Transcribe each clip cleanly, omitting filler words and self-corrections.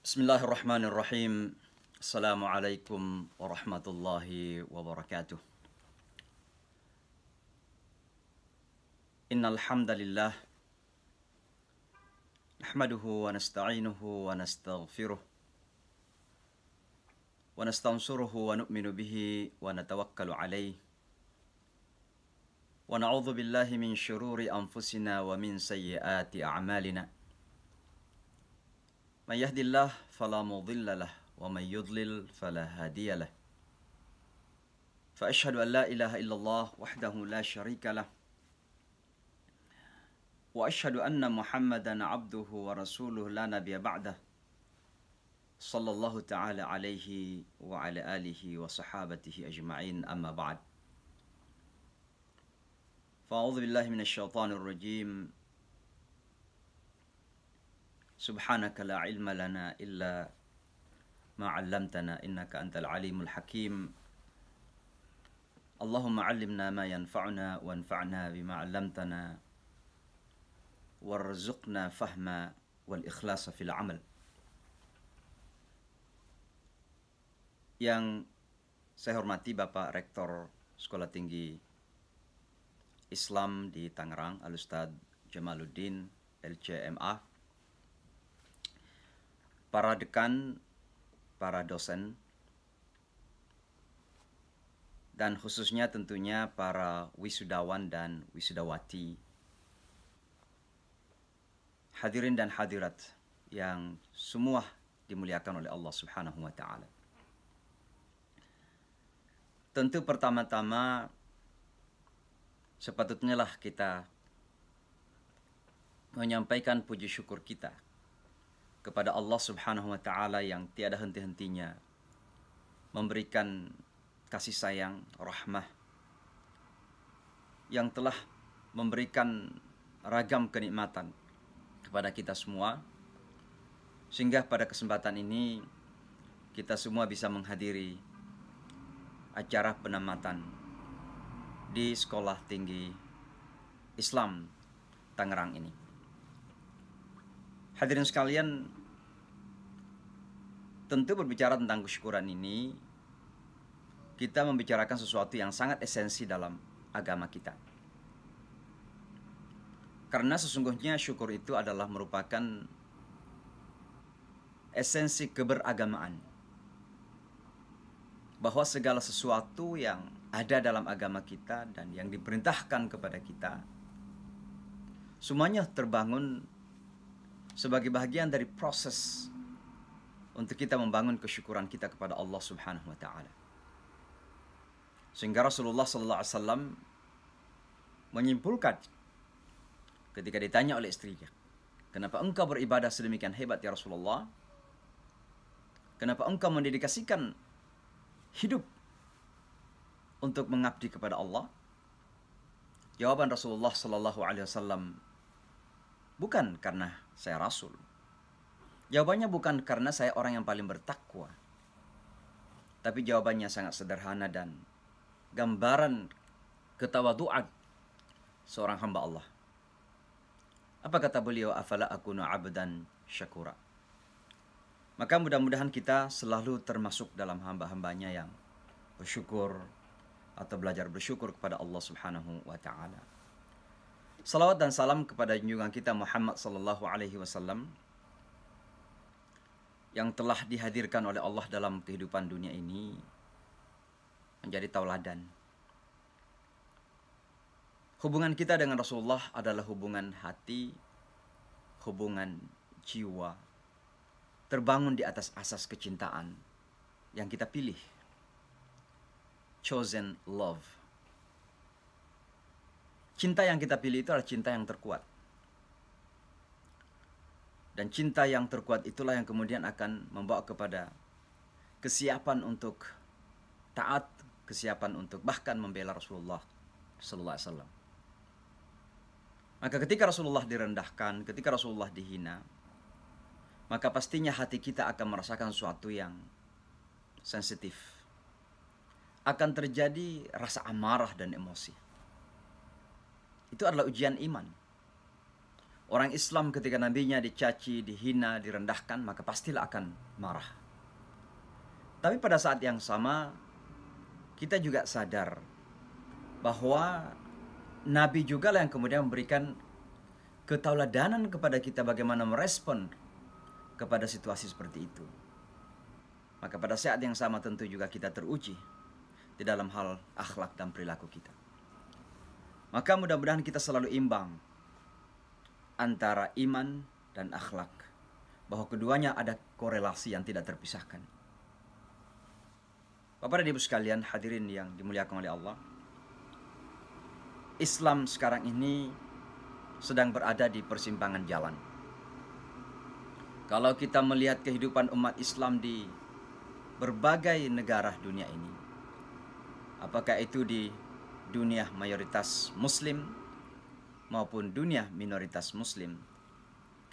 Bismillahirrahmanirrahim. Assalamualaikum warahmatullahi wabarakatuh. Innal hamdalillah nahmaduhu wa nasta'inuhu wa nastaghfiruh wa nastansuruhu wa nu'minu bihi wa natawakkalu alayh wa na'udzu billahi min syururi anfusina wa min sayyiati a'malina. Man yahdillah fala mudilla lah wa man yudlil fala hadiya lah. Fa asyhadu an la ilaha illallah wahdahu la syarika lah wa asyhadu anna Muhammadan abduhu wa rasuluhu la nabiyya ba'dah. Sallallahu ta'ala alaihi wa ala alihi wa sahabatihi ajma'in, amma ba'd. Fa'udzu billahi minasyaitonir rajim. Subhanaka la ilma lana illa ma 'allamtana innaka antal alimul hakim. Allahumma 'allimna ma yanfa'una wanfa'na bima 'allamtana warzuqna fahma wal ikhlasa fil 'amal. Yang saya hormati Bapak Rektor Sekolah Tinggi Islam di Tangerang, Al-Ustadz Jamaluddin LCMA, para dekan, para dosen, dan khususnya tentunya para wisudawan dan wisudawati, hadirin dan hadirat yang semua dimuliakan oleh Allah Subhanahu wa Ta'ala. Tentu pertama-tama sepatutnya lah kita menyampaikan puji syukur kita kepada Allah Subhanahu wa Ta'ala yang tiada henti-hentinya memberikan kasih sayang, rahmah, yang telah memberikan ragam kenikmatan kepada kita semua, sehingga pada kesempatan ini kita semua bisa menghadiri acara penamatan di Sekolah Tinggi Islam Tangerang ini. Hadirin sekalian, tentu berbicara tentang kesyukuran ini, kita membicarakan sesuatu yang sangat esensi dalam agama kita. Karena sesungguhnya syukur itu adalah merupakan esensi keberagamaan. Bahwa segala sesuatu yang ada dalam agama kita dan yang diperintahkan kepada kita, semuanya terbangun sebagai bahagian dari proses untuk kita membangun kesyukuran kita kepada Allah Subhanahu wa Ta'ala. Sehingga Rasulullah sallallahu alaihi wasallam menyimpulkan ketika ditanya oleh istrinya, "Kenapa engkau beribadah sedemikian hebat ya Rasulullah? Kenapa engkau mendedikasikan hidup untuk mengabdi kepada Allah?" Jawaban Rasulullah sallallahu alaihi wasallam, "Bukan karena saya Rasul." Jawabannya bukan karena saya orang yang paling bertakwa. Tapi jawabannya sangat sederhana dan gambaran ketawaduan seorang hamba Allah. Apa kata beliau? "Afala akunu abdan syakura." Maka mudah-mudahan kita selalu termasuk dalam hamba-hambanya yang bersyukur atau belajar bersyukur kepada Allah Subhanahu wa Ta'ala. Salawat dan salam kepada junjungan kita Muhammad sallallahu alaihi wasallam yang telah dihadirkan oleh Allah dalam kehidupan dunia ini menjadi tauladan. Hubungan kita dengan Rasulullah adalah hubungan hati, hubungan jiwa, terbangun di atas asas kecintaan yang kita pilih. Chosen love. Cinta yang kita pilih itu adalah cinta yang terkuat. Dan cinta yang terkuat itulah yang kemudian akan membawa kepada kesiapan untuk taat, kesiapan untuk bahkan membela Rasulullah sallallahu alaihi wasallam. Maka ketika Rasulullah direndahkan, ketika Rasulullah dihina, maka pastinya hati kita akan merasakan sesuatu yang sensitif. Akan terjadi rasa amarah dan emosi. Itu adalah ujian iman. Orang Islam ketika nabinya dicaci, dihina, direndahkan, maka pastilah akan marah. Tapi pada saat yang sama, kita juga sadar bahwa Nabi juga lah yang kemudian memberikan ketauladanan kepada kita bagaimana merespon kepada situasi seperti itu. Maka pada saat yang sama tentu juga kita teruji di dalam hal akhlak dan perilaku kita. Maka mudah-mudahan kita selalu imbang antara iman dan akhlak, bahwa keduanya ada korelasi yang tidak terpisahkan. Bapak dan Ibu sekalian, hadirin yang dimuliakan oleh Allah, Islam sekarang ini sedang berada di persimpangan jalan. Kalau kita melihat kehidupan umat Islam di berbagai negara dunia ini, apakah itu di dunia mayoritas Muslim maupun dunia minoritas Muslim,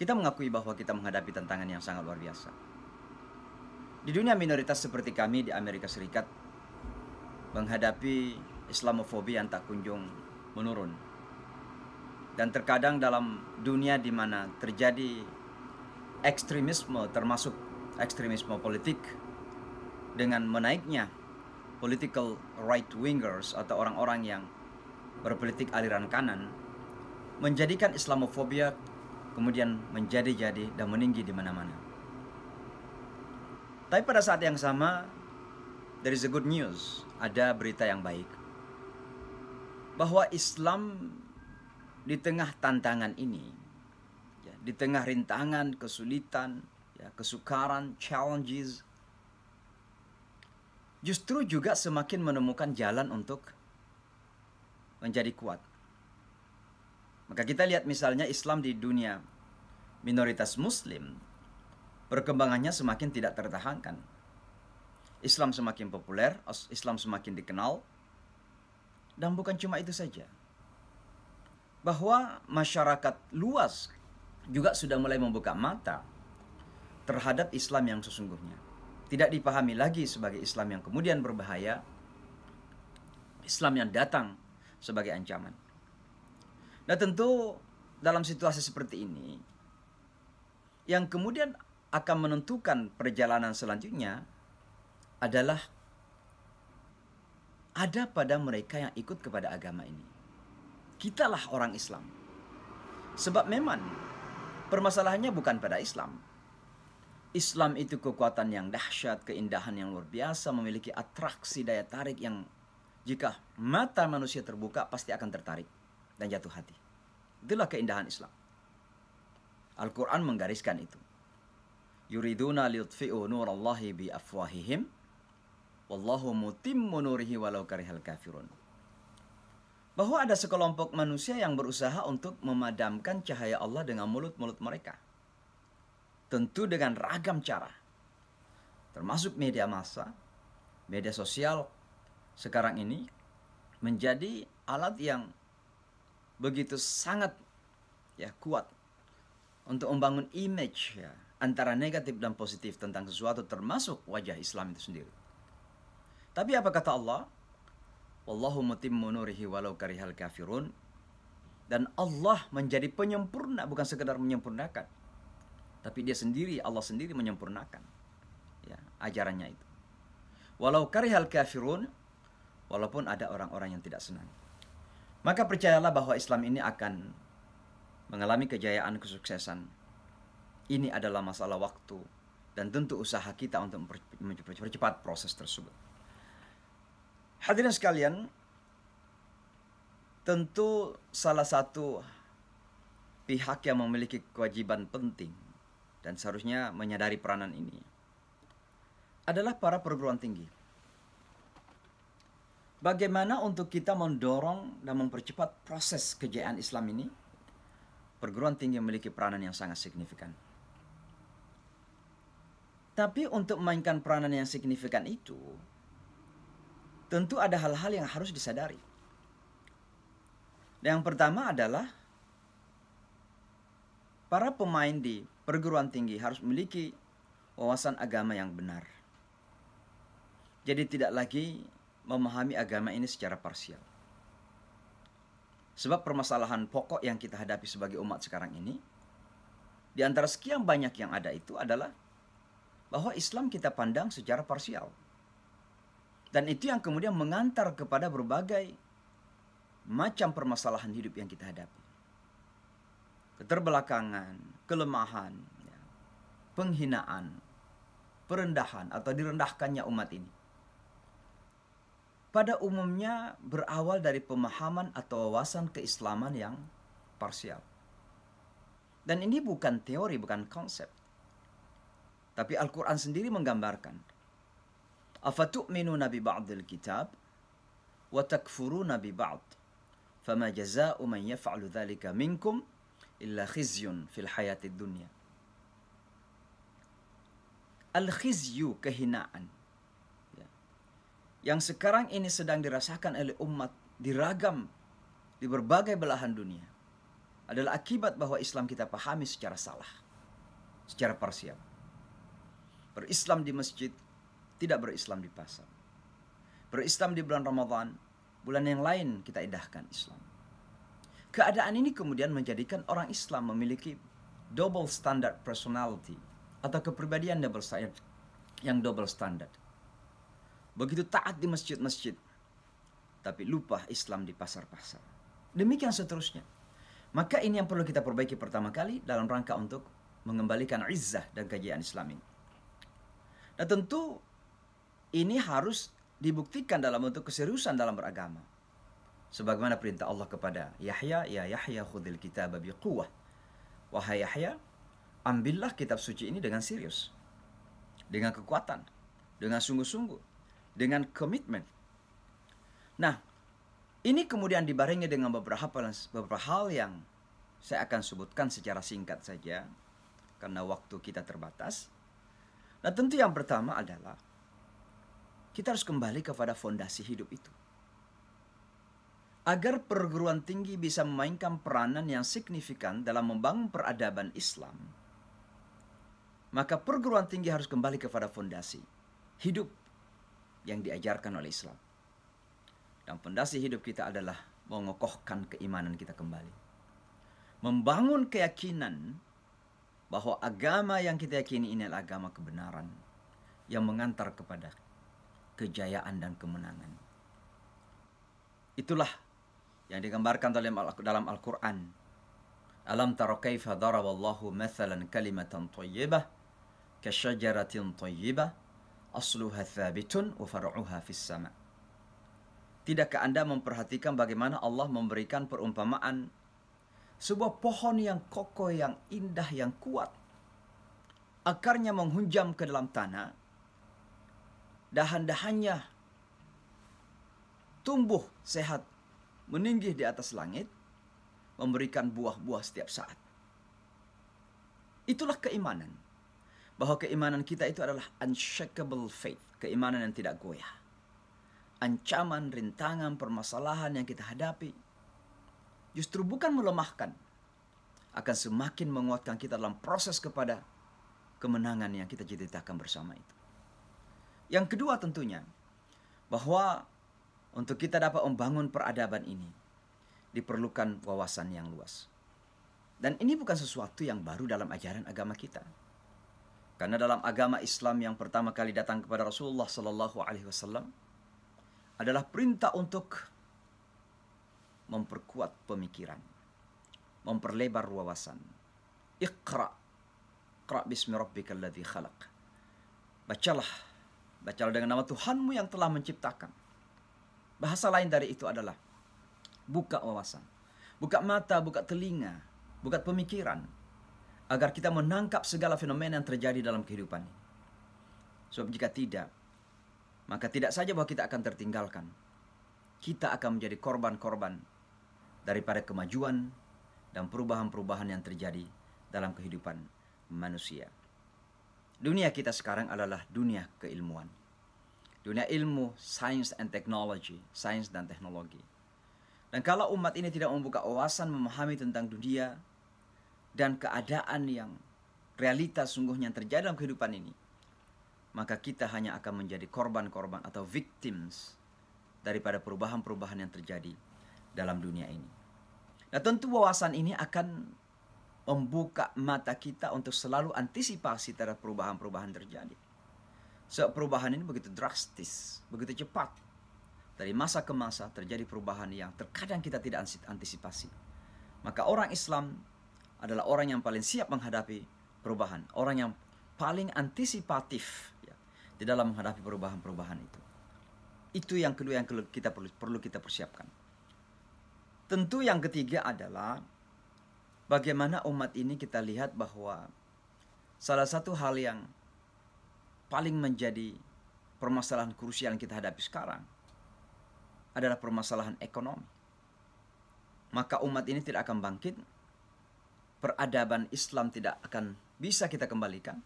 kita mengakui bahwa kita menghadapi tantangan yang sangat luar biasa. Di dunia minoritas seperti kami di Amerika Serikat, menghadapi Islamofobi yang tak kunjung menurun. Dan terkadang dalam dunia di mana terjadi ekstremisme, termasuk ekstremisme politik, dengan menaiknya political right wingers atau orang-orang yang berpolitik aliran kanan, menjadikan Islamofobia kemudian menjadi-jadi dan meninggi di mana-mana. Tapi pada saat yang sama, there is a good news, ada berita yang baik, bahwa Islam di tengah tantangan ini, ya, di tengah rintangan, kesulitan, ya, kesukaran, challenges, justru juga semakin menemukan jalan untuk menjadi kuat. Maka kita lihat misalnya Islam di dunia minoritas Muslim, perkembangannya semakin tidak tertahankan. Islam semakin populer, Islam semakin dikenal, dan bukan cuma itu saja. Bahwa masyarakat luas juga sudah mulai membuka mata terhadap Islam yang sesungguhnya. Tidak dipahami lagi sebagai Islam yang kemudian berbahaya, Islam yang datang sebagai ancaman. Nah tentu dalam situasi seperti ini, yang kemudian akan menentukan perjalanan selanjutnya adalah ada pada mereka yang ikut kepada agama ini. Kitalah orang Islam. Sebab memang permasalahannya bukan pada Islam. Islam itu kekuatan yang dahsyat, keindahan yang luar biasa, memiliki atraksi daya tarik yang jika mata manusia terbuka pasti akan tertarik dan jatuh hati. Itulah keindahan Islam. Al-Quran menggariskan itu. Yuriduna liyutfi'u nurallahi bi afwahihim wallahu mutimmu nurihi walau karihal kafirun. Bahwa ada sekelompok manusia yang berusaha untuk memadamkan cahaya Allah dengan mulut-mulut mereka. Tentu dengan ragam cara. Termasuk media massa, media sosial sekarang ini menjadi alat yang begitu sangat ya kuat untuk membangun image ya, antara negatif dan positif tentang sesuatu, termasuk wajah Islam itu sendiri. Tapi apa kata Allah? Wallahu mutimmu nurihi walau karihal kafirun. Dan Allah menjadi penyempurna, bukan sekedar menyempurnakan, tapi dia sendiri, Allah sendiri menyempurnakan ya, ajarannya itu. Walau karihal kafirun, walaupun ada orang-orang yang tidak senang. Maka percayalah bahwa Islam ini akan mengalami kejayaan, kesuksesan. Ini adalah masalah waktu dan tentu usaha kita untuk mempercepat proses tersebut. Hadirin sekalian, tentu salah satu pihak yang memiliki kewajiban penting dan seharusnya menyadari peranan ini adalah para perguruan tinggi. Bagaimana untuk kita mendorong dan mempercepat proses kejayaan Islam ini? Perguruan tinggi memiliki peranan yang sangat signifikan. Tapi untuk memainkan peranan yang signifikan itu, tentu ada hal-hal yang harus disadari. Yang pertama adalah para pemain di perguruan tinggi harus memiliki wawasan agama yang benar. Jadi tidak lagi memahami agama ini secara parsial. Sebab permasalahan pokok yang kita hadapi sebagai umat sekarang ini, di antara sekian banyak yang ada itu adalah bahwa Islam kita pandang secara parsial. Dan itu yang kemudian mengantar kepada berbagai macam permasalahan hidup yang kita hadapi. Keterbelakangan, kelemahan, ya, penghinaan, perendahan atau direndahkannya umat ini. Pada umumnya berawal dari pemahaman atau wawasan keislaman yang parsial. Dan ini bukan teori, bukan konsep. Tapi Al-Quran sendiri menggambarkan. Afatu'minuna bi ba'dil kitab wa takfuruna bi ba'd. Fama jaza'u man yaf'alu dhalika minkum illa khizyun fil hayatid dunya. Al-khizyu, kehinaan. Yang sekarang ini sedang dirasakan oleh umat di berbagai belahan dunia adalah akibat bahwa Islam kita pahami secara salah, secara parsial. Berislam di masjid, tidak berislam di pasar. Berislam di bulan Ramadan, bulan yang lain kita indahkan Islam. Keadaan ini kemudian menjadikan orang Islam memiliki double standard personality atau kepribadian yang double standard. Begitu taat di masjid-masjid, tapi lupa Islam di pasar-pasar. Demikian seterusnya. Maka ini yang perlu kita perbaiki pertama kali dalam rangka untuk mengembalikan izzah dan kejayaan Islam ini. Nah tentu ini harus dibuktikan dalam bentuk keseriusan dalam beragama. Sebagaimana perintah Allah kepada Yahya, ya Yahya khudil kitaba biquwah. Wahai Yahya, ambillah kitab suci ini dengan serius. Dengan kekuatan, dengan sungguh-sungguh, dengan komitmen. Nah, ini kemudian dibarengi dengan beberapa hal yang saya akan sebutkan secara singkat saja karena waktu kita terbatas. Nah, tentu yang pertama adalah kita harus kembali kepada fondasi hidup itu. Agar perguruan tinggi bisa memainkan peranan yang signifikan dalam membangun peradaban Islam, maka perguruan tinggi harus kembali kepada fondasi hidup yang diajarkan oleh Islam. Dan fondasi hidup kita adalah mengokohkan keimanan kita kembali. Membangun keyakinan bahwa agama yang kita yakini ini adalah agama kebenaran yang mengantar kepada kejayaan dan kemenangan. Itulah yang digambarkan dalam Al-Quran. Alam tara kaifa daraballahu mathalan kalimatan thayyibah kasyajaratin thayyibah asluha thabitun wa far'uha fis sama'. Tidakkah Anda memperhatikan bagaimana Allah memberikan perumpamaan sebuah pohon yang kokoh, yang indah, yang kuat. Akarnya menghunjam ke dalam tanah. Dahan-dahannya tumbuh sehat, meninggi di atas langit, memberikan buah-buah setiap saat. Itulah keimanan. Bahwa keimanan kita itu adalah unshakable faith, keimanan yang tidak goyah. Ancaman, rintangan, permasalahan yang kita hadapi justru bukan melemahkan, akan semakin menguatkan kita dalam proses kepada kemenangan yang kita cita-citakan bersama itu. Yang kedua tentunya, bahwa untuk kita dapat membangun peradaban ini, diperlukan wawasan yang luas. Dan ini bukan sesuatu yang baru dalam ajaran agama kita. Karena dalam agama Islam yang pertama kali datang kepada Rasulullah Sallallahu Alaihi Wasallam adalah perintah untuk memperkuat pemikiran, memperlebar wawasan. Iqra bismi rabbikal ladzi khalaq. Bacalah dengan nama Tuhanmu yang telah menciptakan. Bahasa lain dari itu adalah buka wawasan, buka mata, buka telinga, buka pemikiran, agar kita menangkap segala fenomena yang terjadi dalam kehidupan ini. Sebab jika tidak, maka tidak saja bahwa kita akan tertinggalkan, kita akan menjadi korban-korban daripada kemajuan dan perubahan-perubahan yang terjadi dalam kehidupan manusia. Dunia kita sekarang adalah dunia keilmuan. Dunia ilmu, science and technology, sains dan teknologi. Dan kalau umat ini tidak membuka wawasan, memahami tentang dunia dan keadaan yang realitas sungguhnya yang terjadi dalam kehidupan ini, maka kita hanya akan menjadi korban-korban atau victims daripada perubahan-perubahan yang terjadi dalam dunia ini. Nah, tentu wawasan ini akan membuka mata kita untuk selalu antisipasi terhadap perubahan-perubahan terjadi. So, perubahan ini begitu drastis, begitu cepat. Dari masa ke masa terjadi perubahan yang terkadang kita tidak antisipasi. Maka orang Islam adalah orang yang paling siap menghadapi perubahan. Orang yang paling antisipatif ya, di dalam menghadapi perubahan-perubahan itu. Itu yang kedua yang kita perlu kita persiapkan. Tentu yang ketiga adalah bagaimana umat ini kita lihat bahwa salah satu hal yang paling menjadi permasalahan krusial yang kita hadapi sekarang adalah permasalahan ekonomi. Maka umat ini tidak akan bangkit, peradaban Islam tidak akan bisa kita kembalikan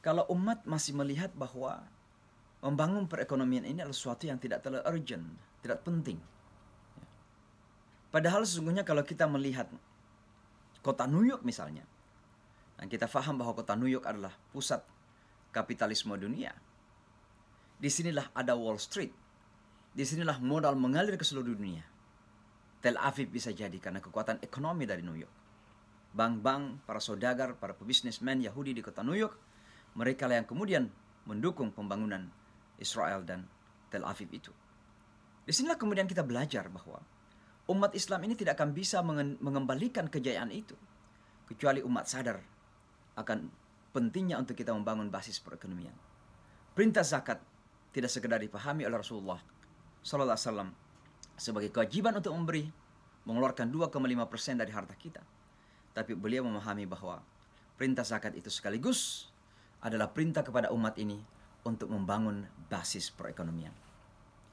kalau umat masih melihat bahwa membangun perekonomian ini adalah sesuatu yang tidak terlalu urgent, tidak penting. Padahal sesungguhnya kalau kita melihat kota New York misalnya, dan kita paham bahwa kota New York adalah pusat kapitalisme dunia. Disinilah ada Wall Street. Disinilah modal mengalir ke seluruh dunia. Tel Aviv bisa jadi karena kekuatan ekonomi dari New York. Bank-bank, para saudagar, para pebisnismen Yahudi di kota New York, mereka lah yang kemudian mendukung pembangunan Israel dan Tel Aviv itu. Disinilah kemudian kita belajar bahwa umat Islam ini tidak akan bisa mengembalikan kejayaan itu kecuali umat sadar akan pentingnya untuk kita membangun basis perekonomian. Perintah zakat tidak sekedar dipahami oleh Rasulullah Sallallahu Alaihi Wasallam sebagai kewajiban untuk memberi, mengeluarkan 2,5% dari harta kita. Tapi beliau memahami bahwa perintah zakat itu sekaligus adalah perintah kepada umat ini untuk membangun basis perekonomian.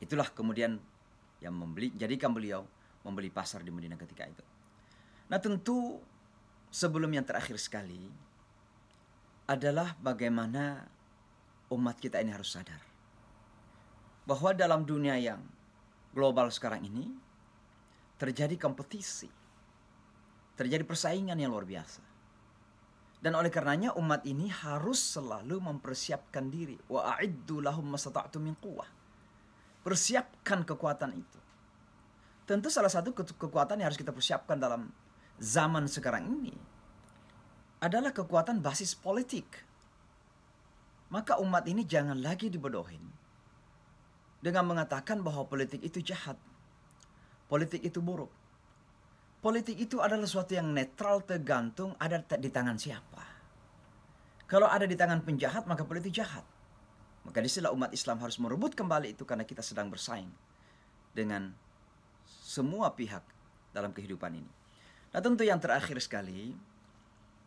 Itulah kemudian yang jadikan beliau membeli pasar di Madinah ketika itu. Nah, tentu sebelum yang terakhir sekali adalah bagaimana umat kita ini harus sadar bahwa dalam dunia yang global sekarang ini terjadi kompetisi, terjadi persaingan yang luar biasa. Dan oleh karenanya umat ini harus selalu mempersiapkan diri. Wa a'iddu lahum mastata'tum min quwwah. Persiapkan kekuatan itu. Tentu salah satu kekuatan yang harus kita persiapkan dalam zaman sekarang ini adalah kekuatan basis politik. Maka umat ini jangan lagi dibodohin dengan mengatakan bahwa politik itu jahat, politik itu buruk. Politik itu adalah sesuatu yang netral, tergantung ada di tangan siapa. Kalau ada di tangan penjahat, maka politik jahat. Maka disinilah umat Islam harus merebut kembali itu karena kita sedang bersaing dengan semua pihak dalam kehidupan ini. Nah, tentu yang terakhir sekali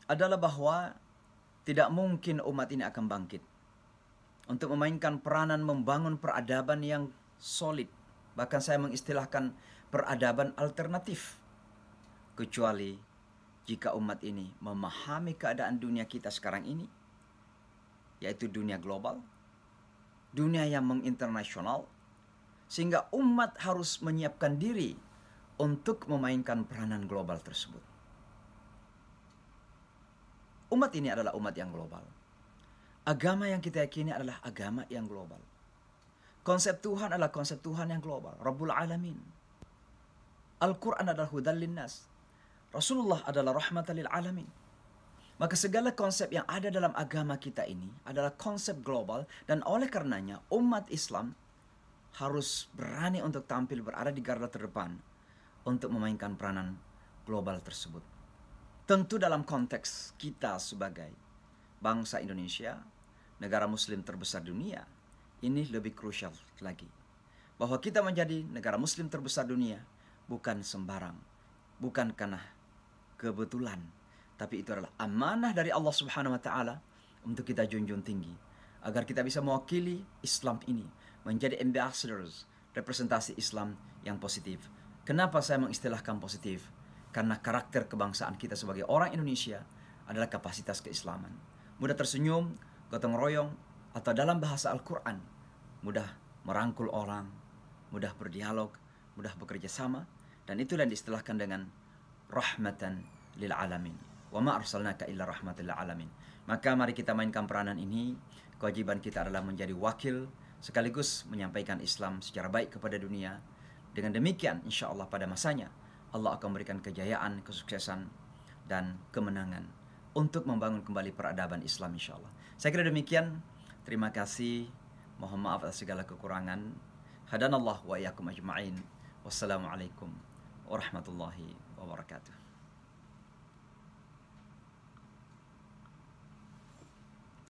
adalah bahwa tidak mungkin umat ini akan bangkit untuk memainkan peranan membangun peradaban yang solid. Bahkan saya mengistilahkan peradaban alternatif. Kecuali jika umat ini memahami keadaan dunia kita sekarang ini, yaitu dunia global, dunia yang menginternasional, sehingga umat harus menyiapkan diri untuk memainkan peranan global tersebut. Umat ini adalah umat yang global. Agama yang kita yakini adalah agama yang global. Konsep Tuhan adalah konsep Tuhan yang global. Rabbul Alamin. Al-Quran adalah hudan linnas. Rasulullah adalah rahmatan lil alamin. Maka segala konsep yang ada dalam agama kita ini adalah konsep global. Dan oleh karenanya umat Islam harus berani untuk tampil berada di garda terdepan untuk memainkan peranan global tersebut. Tentu dalam konteks kita sebagai bangsa Indonesia, negara muslim terbesar dunia, ini lebih krusial lagi. Bahwa kita menjadi negara muslim terbesar dunia bukan sembarang, bukan karena kebetulan, tapi itu adalah amanah dari Allah Subhanahu wa taala untuk kita junjung tinggi agar kita bisa mewakili Islam ini menjadi ambassadors, representasi Islam yang positif. Kenapa saya mengistilahkan positif? Karena karakter kebangsaan kita sebagai orang Indonesia adalah kapasitas keislaman. Mudah tersenyum, gotong royong, atau dalam bahasa Al-Quran, mudah merangkul orang, mudah berdialog, mudah bekerja sama, dan itulah yang diistilahkan dengan rahmatan lil alamin. Wa ma arsalnaka illa rahmatan lil alamin. Maka mari kita mainkan peranan ini. Kewajiban kita adalah menjadi wakil sekaligus menyampaikan Islam secara baik kepada dunia. Dengan demikian insya Allah pada masanya Allah akan memberikan kejayaan, kesuksesan, dan kemenangan untuk membangun kembali peradaban Islam insya Allah. Saya kira demikian. Terima kasih. Mohon maaf atas segala kekurangan. Hadanallah wa iyyakum ajma'in. Wassalamualaikum warahmatullahi wabarakatuh.